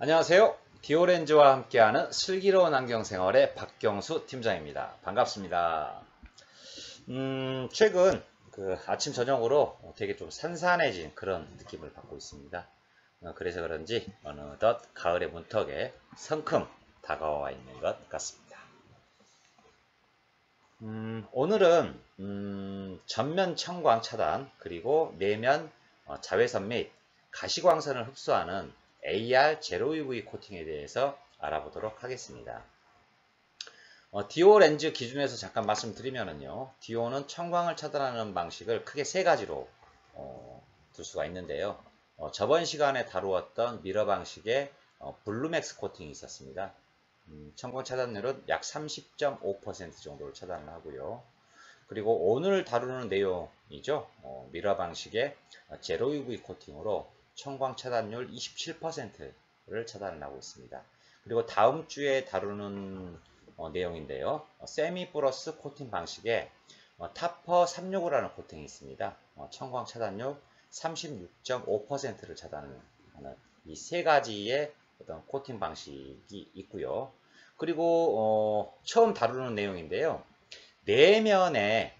안녕하세요. 디오렌즈와 함께하는 슬기로운 안경생활의 박경수 팀장입니다. 반갑습니다. 최근 아침 저녁으로 되게 좀 산산해진 그런 느낌을 받고 있습니다. 그래서 그런지 어느덧 가을의 문턱에 성큼 다가와 있는 것 같습니다. 오늘은 전면 청광 차단 그리고 내면 자외선 및 가시광선을 흡수하는 AR 제로 UV 코팅에 대해서 알아보도록 하겠습니다. 디오 렌즈 기준에서 잠깐 말씀드리면요. 디오는 청광을 차단하는 방식을 크게 세 가지로 둘 수가 있는데요. 저번 시간에 다루었던 미러 방식의 블루맥스 코팅이 있었습니다. 청광 차단율은 약 30.5% 정도를 차단을 하고요. 그리고 오늘 다루는 내용이죠. 미러 방식의 제로 UV 코팅으로 청광 차단율 27%를 차단을 하고 있습니다. 그리고 다음 주에 다루는 내용인데요. 세미 플러스 코팅 방식의 타퍼 365라는 코팅이 있습니다. 청광 차단율 36.5%를 차단하는 이 세 가지의 어떤 코팅 방식이 있고요. 그리고 처음 다루는 내용인데요. 내면에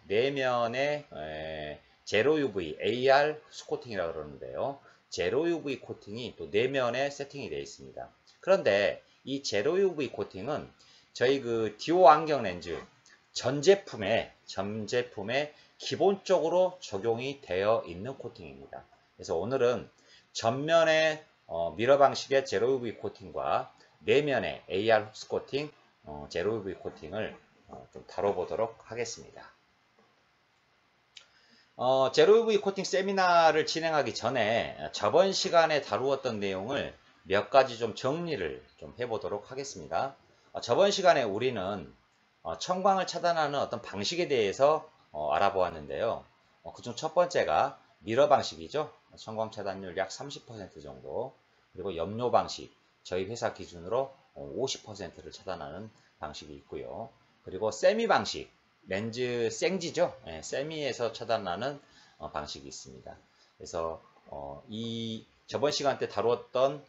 제로 UV AR 코팅이라고 그러는데요. 제로 UV 코팅이 또 내면에 세팅이 되어 있습니다. 그런데 이 제로 UV 코팅은 저희 디오 안경 렌즈 전 제품에 기본적으로 적용이 되어 있는 코팅입니다. 그래서 오늘은 전면에 미러 방식의 제로 UV 코팅과 내면의 AR 흡수 코팅, 제로 UV 코팅을 좀 다뤄보도록 하겠습니다. 제로 UV 코팅 세미나를 진행하기 전에 저번 시간에 다루었던 내용을 몇 가지 좀 정리를 좀 해보도록 하겠습니다. 저번 시간에 우리는 청광을 차단하는 어떤 방식에 대해서 알아보았는데요. 그중 첫 번째가 미러 방식이죠. 청광 차단율 약 30% 정도. 그리고 염료 방식, 저희 회사 기준으로 50%를 차단하는 방식이 있고요. 그리고 세미 방식, 렌즈 생지죠. 네, 세미에서 차단하는 방식이 있습니다. 그래서 이 저번 시간 때 다루었던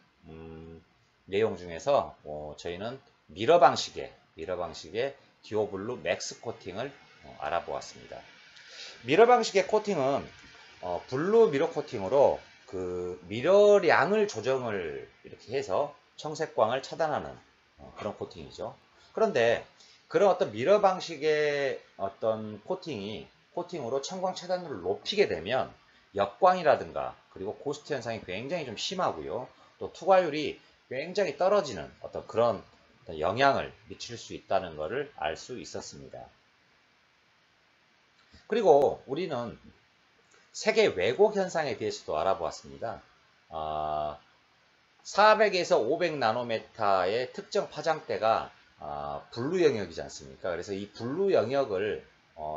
내용 중에서 저희는 미러 방식의 디오블루 맥스 코팅을 알아보았습니다. 미러 방식의 코팅은 블루 미러 코팅으로 미러량을 조정을 이렇게 해서 청색광을 차단하는 그런 코팅이죠. 그런데 그런 어떤 미러 방식의 어떤 코팅으로 청광 차단율을 높이게 되면 역광이라든가 그리고 고스트 현상이 굉장히 좀 심하고요. 또 투과율이 굉장히 떨어지는 그런 영향을 미칠 수 있다는 것을 알 수 있었습니다. 그리고 우리는 색의 왜곡 현상에 대해서도 알아보았습니다. 400에서 500 나노메타의 특정 파장대가 블루 영역이지 않습니까? 그래서 이 블루 영역을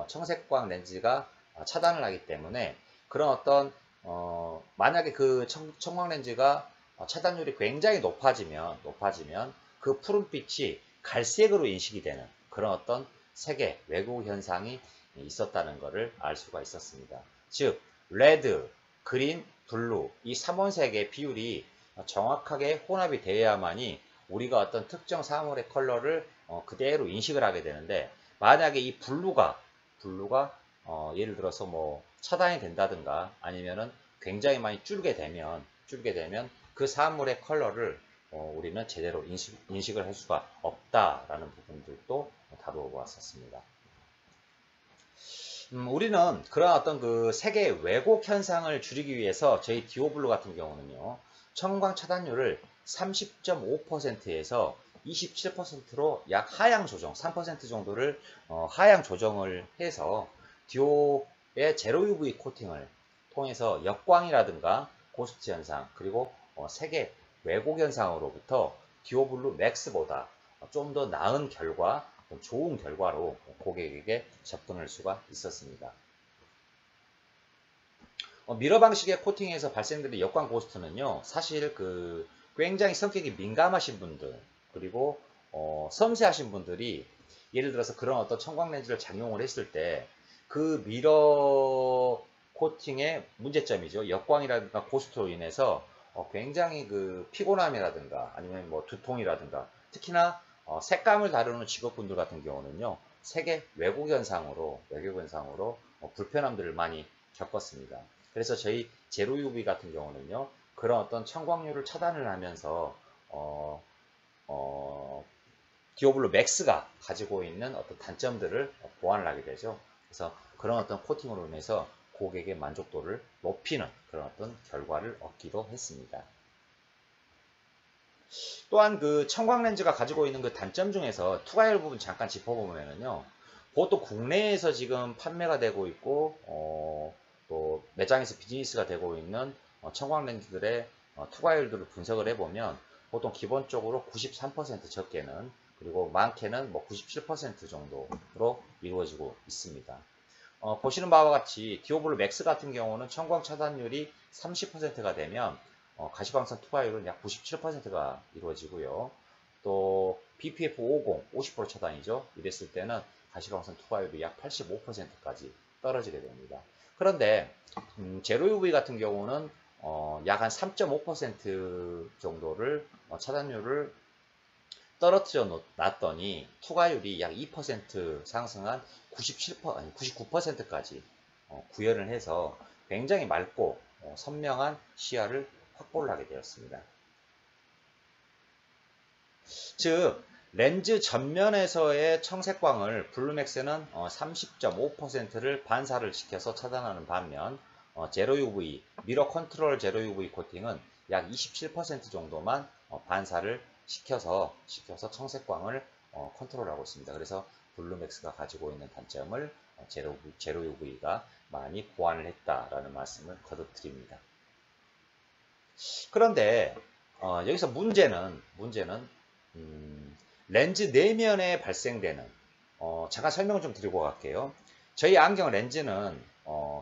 청색광 렌즈가 차단을 하기 때문에 그런 만약에 청광 렌즈가 차단율이 굉장히 높아지면 그 푸른빛이 갈색으로 인식이 되는 그런 색의 왜곡 현상이 있었다는 것을 알 수가 있었습니다. 즉, 레드, 그린, 블루 이 3원색의 비율이 정확하게 혼합이 되어야만이 우리가 특정 사물의 컬러를 그대로 인식을 하게 되는데, 만약에 이 블루가 예를 들어서 차단이 된다든가 아니면은 굉장히 많이 줄게 되면 그 사물의 컬러를 우리는 제대로 인식을 할 수가 없다라는 부분들도 다루어 보았었습니다. 우리는 그런 색의 왜곡 현상을 줄이기 위해서 저희 디오블루 같은 경우는요, 청광 차단율을 30.5%에서 27%로 약 하향 조정, 3% 정도를 하향 조정을 해서 디오의 제로 UV 코팅을 통해서 역광이라든가 고스트 현상 그리고 색의 왜곡 현상으로부터 디오블루 맥스보다 좀 더 나은 결과, 좋은 결과로 고객에게 접근할 수가 있었습니다. 미러 방식의 코팅에서 발생되는 역광 고스트는요, 사실 굉장히 성격이 민감하신 분들 그리고 섬세하신 분들이 예를 들어서 그런 청광 렌즈를 착용을 했을 때 그 미러 코팅의 문제점이죠. 역광이라든가 고스트로 인해서 굉장히 그 피곤함이라든가 아니면 뭐 두통이라든가 특히나 색감을 다루는 직업분들 같은 경우는요 색의 왜곡현상으로 불편함들을 많이 겪었습니다. 그래서 저희 제로 UV 같은 경우는요 그런 어떤 청광률을 차단을 하면서 디오블로 맥스가 가지고 있는 어떤 단점들을 보완을 하게 되죠. 그래서 그런 어떤 코팅으로 인해서 고객의 만족도를 높이는 그런 어떤 결과를 얻기도 했습니다. 또한 그 청광렌즈가 가지고 있는 그 단점 중에서 투과율 부분 잠깐 짚어보면요. 보통 국내에서 지금 판매가 되고 있고 또 매장에서 비즈니스가 되고 있는 청광렌즈들의 투과율들을 분석을 해보면 보통 기본적으로 93% 적게는 그리고 많게는 뭐 97% 정도로 이루어지고 있습니다. 보시는 바와 같이 디오블루 맥스 같은 경우는 청광 차단율이 30%가 되면 가시광선 투과율은 약 97%가 이루어지고요. 또 BPF 50, 50% 차단이죠. 이랬을 때는 가시광선 투과율이 약 85%까지 떨어지게 됩니다. 그런데 제로 UV 같은 경우는 약 한 3.5% 정도를 차단율을 떨어뜨려 놨더니 투과율이 약 2% 상승한 99%까지 구현을 해서 굉장히 맑고 선명한 시야를 확보를 하게 되었습니다. 즉 렌즈 전면에서의 청색광을 블루맥스는 30.5%를 반사를 시켜서 차단하는 반면 제로 UV, 미러 컨트롤 제로 UV 코팅은 약 27% 정도만 반사를 시켜서 청색광을 컨트롤하고 있습니다. 그래서 블루맥스가 가지고 있는 단점을 제로 UV가 많이 보완을 했다라는 말씀을 거듭드립니다. 그런데 여기서 문제는 렌즈 내면에 발생되는 잠깐 설명을 좀 드리고 갈게요. 저희 안경 렌즈는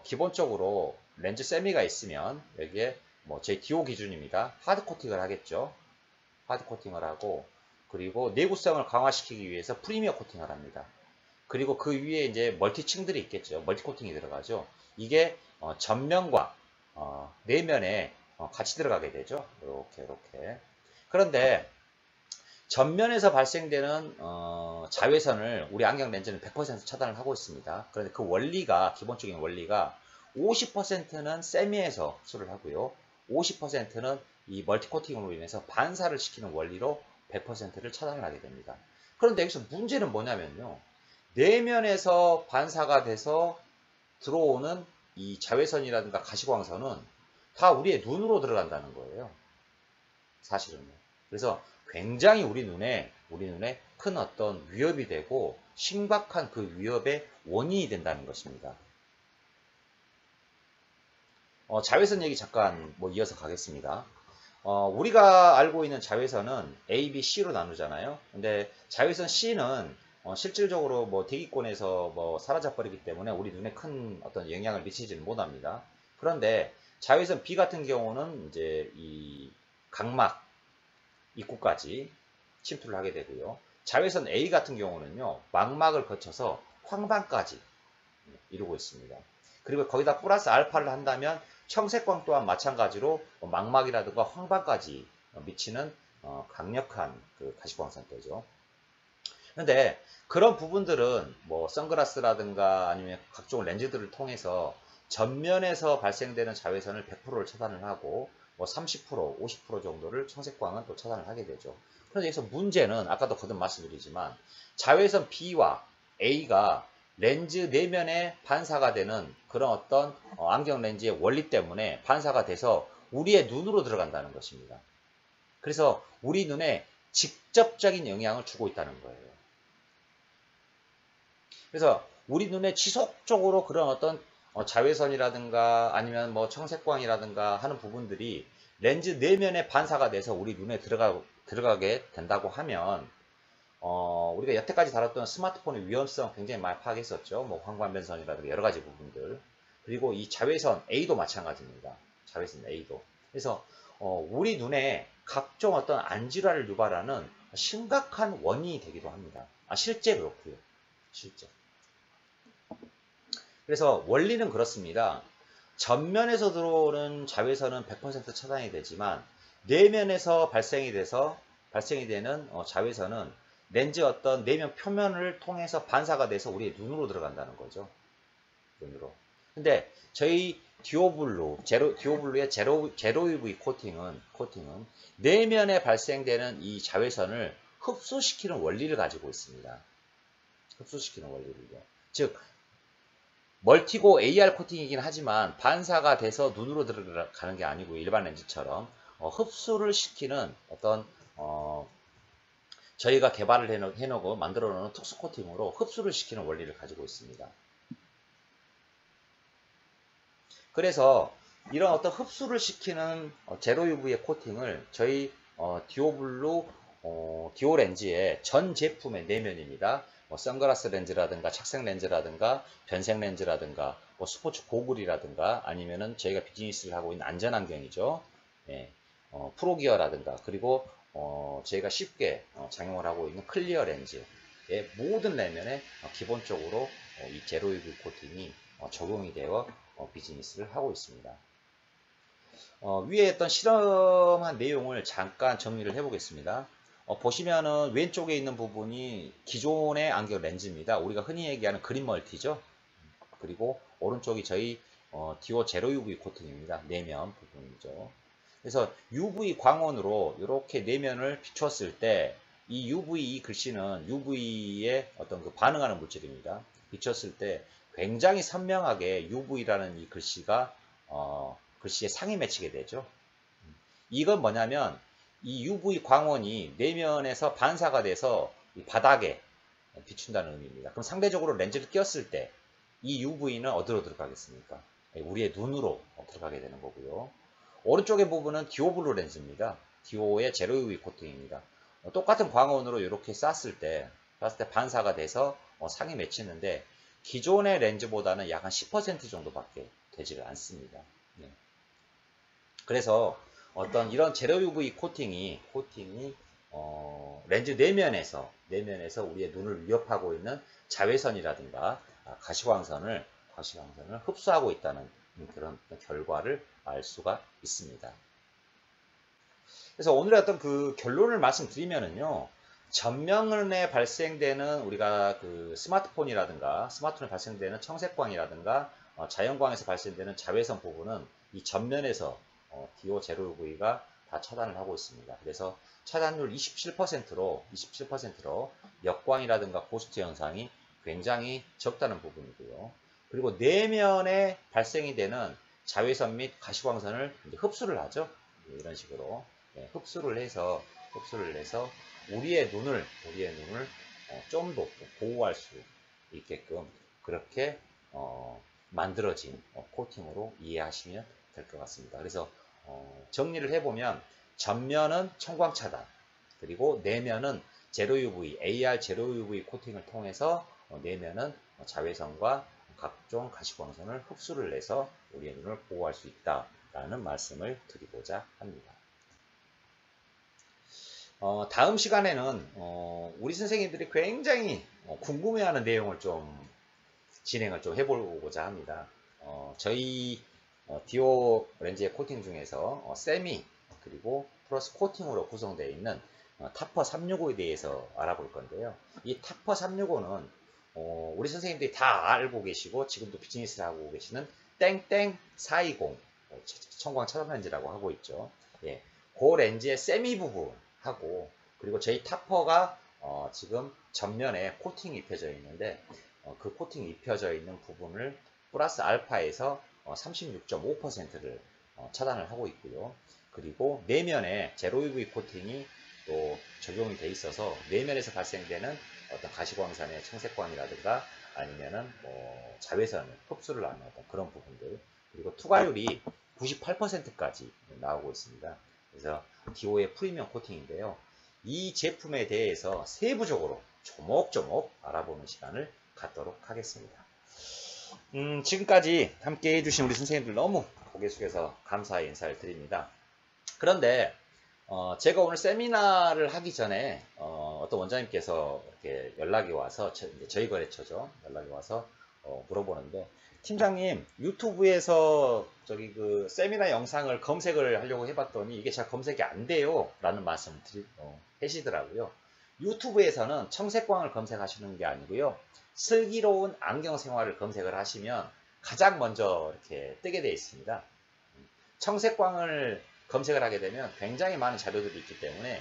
기본적으로 렌즈 세미가 있으면 여기에 뭐 제 DO 기준입니다. 하드 코팅을 하겠죠. 하드 코팅을 하고 그리고 내구성을 강화시키기 위해서 프리미어 코팅을 합니다. 그리고 그 위에 이제 멀티층들이 있겠죠. 멀티 코팅이 들어가죠. 이게 전면과 내면에 같이 들어가게 되죠. 이렇게. 그런데 전면에서 발생되는 자외선을 우리 안경 렌즈는 100% 차단을 하고 있습니다. 그런데 그 원리가 기본적인 원리가 50%는 세미에서 흡수를 하고요. 50%는 이 멀티 코팅으로 인해서 반사를 시키는 원리로 100%를 차단을 하게 됩니다. 그런데 여기서 문제는 뭐냐면요. 내면에서 반사가 돼서 들어오는 이 자외선이라든가 가시광선은 다 우리의 눈으로 들어간다는 거예요. 사실은요. 그래서 굉장히 우리 눈에 큰 어떤 위협이 되고 심각한 그 위협의 원인이 된다는 것입니다. 자외선 얘기 잠깐 뭐 이어서 가겠습니다. 우리가 알고 있는 자외선은 A, B, C로 나누잖아요. 근데 자외선 C는 실질적으로 뭐 대기권에서 뭐 사라져 버리기 때문에 우리 눈에 큰 어떤 영향을 미치지는 못합니다. 그런데 자외선 B 같은 경우는 이제 이 각막 입구까지 침투를 하게 되고요. 자외선 A 같은 경우는요. 망막을 거쳐서 황반까지 이루고 있습니다. 그리고 거기다 플러스 알파를 한다면 청색광 또한 마찬가지로 망막이라든가 황반까지 미치는 강력한 그 가시광선대죠. 그런데 그런 부분들은 뭐 선글라스라든가 아니면 각종 렌즈들을 통해서 전면에서 발생되는 자외선을 100%를 차단을 하고 뭐 30%, 50% 정도를 청색광은 또 차단을 하게 되죠. 그런데 여기서 문제는 아까도 거듭 말씀드리지만 자외선 B와 A가 렌즈 내면에 반사가 되는 그런 어떤 안경 렌즈의 원리 때문에 반사가 돼서 우리의 눈으로 들어간다는 것입니다. 그래서 우리 눈에 직접적인 영향을 주고 있다는 거예요. 그래서 우리 눈에 지속적으로 그런 어떤 자외선이라든가 아니면 뭐 청색광이라든가 하는 부분들이 렌즈 내면에 반사가 돼서 우리 눈에 들어가게 된다고 하면 우리가 여태까지 다뤘던 스마트폰의 위험성 굉장히 많이 파악했었죠. 뭐 황반변선이라든가 여러 가지 부분들. 그리고 이 자외선 A도 마찬가지입니다. 자외선 A도. 그래서 우리 눈에 각종 어떤 안질환을 유발하는 심각한 원인이 되기도 합니다. 실제 그렇고요. 실제. 그래서 원리는 그렇습니다. 전면에서 들어오는 자외선은 100% 차단이 되지만 내면에서 발생이 되는 자외선은 렌즈 어떤 내면 표면을 통해서 반사가 돼서 우리의 눈으로 들어간다는 거죠. 눈으로. 근데 저희 디오블루의 제로 UV 코팅은 내면에 발생되는 이 자외선을 흡수시키는 원리를 가지고 있습니다. 흡수시키는 원리를요. 즉 멀티고 AR 코팅이긴 하지만 반사가 돼서 눈으로 들어가는 게 아니고 일반 렌즈처럼 흡수를 시키는 어떤 저희가 개발을 해놓고 만들어 놓은 특수 코팅으로 흡수를 시키는 원리를 가지고 있습니다. 그래서 이런 어떤 흡수를 시키는 제로 UV의 코팅을 저희 디오블루 디오 렌즈의 전 제품의 내면입니다. 뭐 선글라스 렌즈라든가 착색 렌즈라든가 변색 렌즈라든가 뭐 스포츠 고글이라든가 아니면은 저희가 비즈니스를 하고 있는 안전안경이죠. 예, 프로기어라든가 그리고 저희가 쉽게 장용을 하고 있는 클리어 렌즈의 모든 내면에 기본적으로 이 제로 UV 코팅이 적용이 되어 비즈니스를 하고 있습니다. 위에 했던 실험한 내용을 잠깐 정리를 해 보겠습니다. 보시면은 왼쪽에 있는 부분이 기존의 안경 렌즈입니다. 우리가 흔히 얘기하는 그린 멀티죠. 그리고 오른쪽이 저희 디오 제로 UV 코팅입니다. 내면 부분이죠. 그래서 UV 광원으로 이렇게 내면을 비추었을 때 이 UV 글씨는 UV에 어떤 그 반응하는 물질입니다. 비췄을 때 굉장히 선명하게 UV라는 이 글씨가 글씨에 상이 맺히게 되죠. 이건 뭐냐면 이 UV 광원이 내면에서 반사가 돼서 이 바닥에 비춘다는 의미입니다. 그럼 상대적으로 렌즈를 꼈을 때 이 UV는 어디로 들어가겠습니까? 우리의 눈으로 들어가게 되는 거고요. 오른쪽의 부분은 디오블루 렌즈입니다. 디오의 제로 UV 코팅입니다. 똑같은 광원으로 이렇게 쐈을 때 반사가 돼서 상이 맺히는데 기존의 렌즈보다는 약 한 10% 정도밖에 되지를 않습니다. 네. 그래서 어떤 이런 제로 UV 코팅이 렌즈 내면에서 우리의 눈을 위협하고 있는 자외선이라든가 가시광선을 흡수하고 있다는 그런 결과를 알 수가 있습니다. 그래서 오늘의 어떤 그 결론을 말씀드리면은요. 전면에 발생되는 우리가 그 스마트폰에 발생되는 청색광이라든가 자연광에서 발생되는 자외선 부분은 이 전면에서 디오 제로 UV가 다 차단을 하고 있습니다. 그래서 차단율 27%로 역광이라든가 고스트 현상이 굉장히 적다는 부분이고요. 그리고 내면에 발생이 되는 자외선 및 가시광선을 흡수를 하죠. 이런 식으로 흡수를 해서 우리의 눈을 좀 더 보호할 수 있게끔 그렇게 만들어진 코팅으로 이해하시면 될 것 같습니다. 그래서 정리를 해보면 전면은 청광 차단, 그리고 내면은 제로 UV, AR 제로 UV 코팅을 통해서 내면은 자외선과 각종 가시광선을 흡수를 해서 우리의 눈을 보호할 수 있다라는 말씀을 드리고자 합니다. 다음 시간에는 우리 선생님들이 굉장히 궁금해하는 내용을 좀 진행을 좀 해보고자 합니다. 저희 디오 렌즈의 코팅 중에서 세미 그리고 플러스 코팅으로 구성되어 있는 타퍼 365에 대해서 알아볼 건데요. 이 타퍼 365는 우리 선생님들이 다 알고 계시고 지금도 비즈니스를 하고 계시는 땡땡 420 청광 차단 렌즈라고 하고 있죠. 예, 그 렌즈의 세미 부분하고 그리고 저희 타퍼가 지금 전면에 코팅이 입혀져 있는데 그 코팅이 입혀져 있는 부분을 플러스 알파에서 36.5%를 차단을 하고 있고요. 그리고 내면에 제로 UV 코팅이 또 적용이 돼 있어서 내면에서 발생되는 어떤 가시광선의 청색광이라든가 아니면은 뭐 자외선을 흡수를 하는 어떤 그런 부분들, 그리고 투과율이 98%까지 나오고 있습니다. 그래서 디오의 프리미엄 코팅인데요. 이 제품에 대해서 세부적으로 조목조목 알아보는 시간을 갖도록 하겠습니다. 지금까지 함께 해주신 우리 선생님들 너무 고개 숙여서 감사의 인사를 드립니다. 그런데 제가 오늘 세미나를 하기 전에 어떤 원장님께서 이렇게 연락이 와서 저희 거래처죠. 연락이 와서 물어보는데 팀장님, 유튜브에서 저기 그 세미나 영상을 검색을 하려고 해봤더니 이게 잘 검색이 안 돼요. 라는 말씀을 하시더라고요. 유튜브에서는 청색광을 검색하시는 게 아니고요. 슬기로운 안경 생활을 검색을 하시면 가장 먼저 이렇게 뜨게 되어 있습니다. 청색광을 검색을 하게 되면 굉장히 많은 자료들이 있기 때문에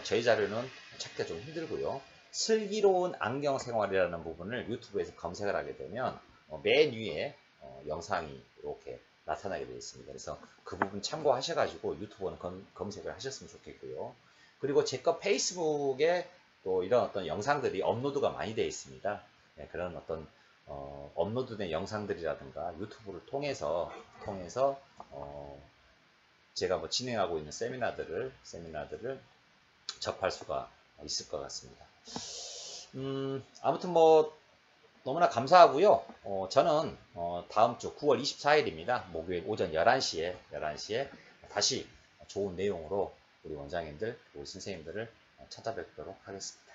저희 자료는 찾기가 좀 힘들고요. 슬기로운 안경 생활이라는 부분을 유튜브에서 검색을 하게 되면 맨 위에 영상이 이렇게 나타나게 되어 있습니다. 그래서 그 부분 참고하셔가지고 유튜브는 검색을 하셨으면 좋겠고요. 그리고 제 거 페이스북에 또 이런 어떤 영상들이 업로드가 많이 되어 있습니다. 네, 그런 어떤 업로드된 영상들이라든가 유튜브를 통해서 제가 뭐 진행하고 있는 세미나들을 접할 수가 있을 것 같습니다. 아무튼 뭐 너무나 감사하고요. 저는 다음 주 9월 24일입니다. 목요일 오전 11시에 다시 좋은 내용으로 우리 원장님들, 우리 선생님들을 찾아뵙도록 하겠습니다.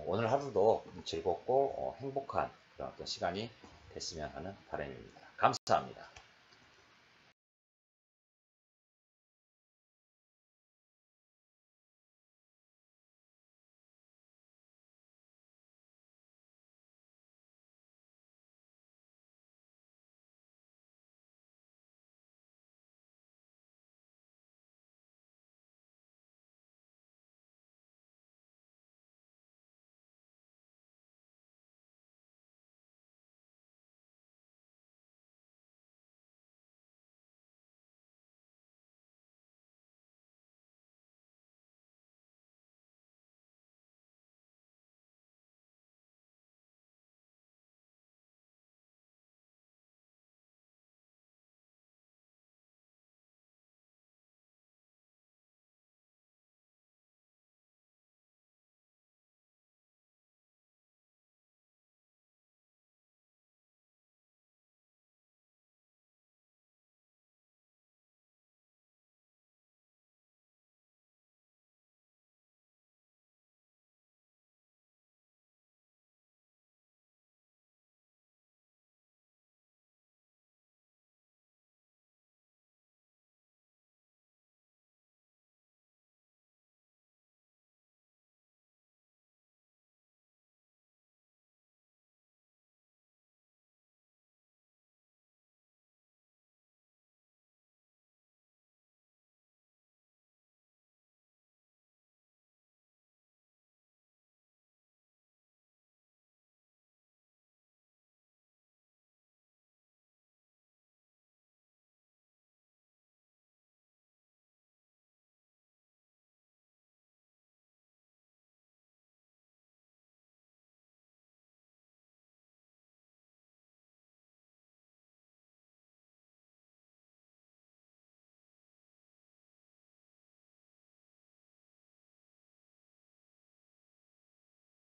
오늘 하루도 즐겁고 행복한 그런 어떤 시간이 됐으면 하는 바람입니다. 감사합니다.